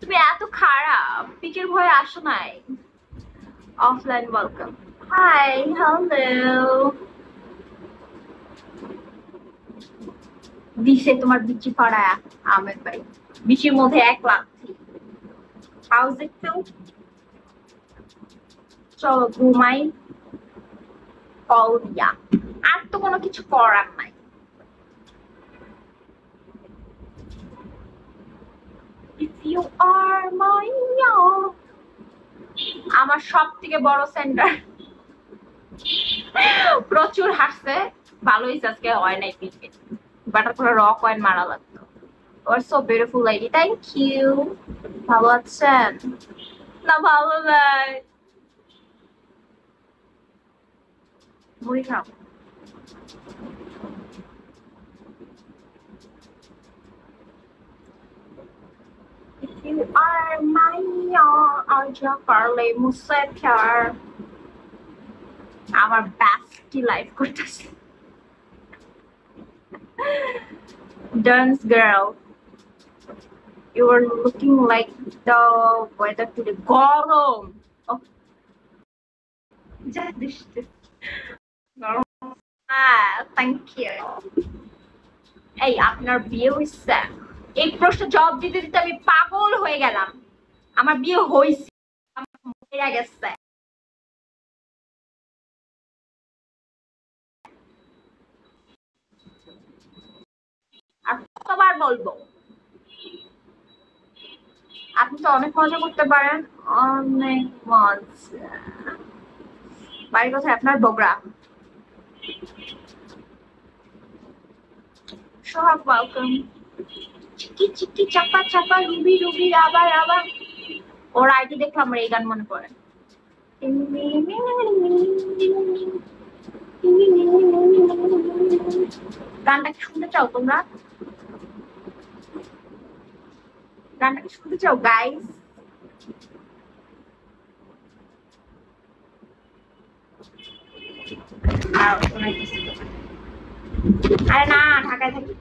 তুমি এত খারাপ, পিকের ভয়ে আসো নাই। Offline welcome. Hi, hello. দিছে তোমার বিচি পাড়া আমের ভাই, বিচির মধ্যে 1 লাখ। House it feel? চলো ঘুমাই। কল দিয়া আর তো কোনো কিছু করার নাই। If you are my love, আমার সব থেকে বড় সেন্টার। প্রচুর হাসছে, ভালো হয়েছে আজকে হয় নাই পিকে, বাটার করে র কয়েন মারা লাগতো। You're so beautiful lady, thank you. ভালো আছেন? না ভালো নাই। মুড়ি খাও। If you are my আজা পারলে মুঝসে প্যার। আমার বেস্টি লাইফ করতেছে। Dance girl, you are looking like the weather today. গরম। Oh, just this. গরম। Thank you. এই আপনার বিয়ে হইছে? এই প্রশ্ন জবাব দিতে দিতে আমি পাগল হয়ে গেলাম। আমার বিয়ে হইছে, মরে গেছে। আর কতবার বলবো? আপনি তো অনেক মজা করতে পারেন, অনেক মজা। বাড়ি কোথায় আপনার? বগুড়া। সোহাগ ওয়েলকাম। চিকি চিকি চাপা চাপা রুবি রুবি আবার আবার। ওর আইডি দেখলাম আমার এই গান মনে পড়ে। গানটা কি শুনতে চাও তোমরা? গানটা কি শুনতে চাও গাইস? আরে না, ঢাকায় থাকি।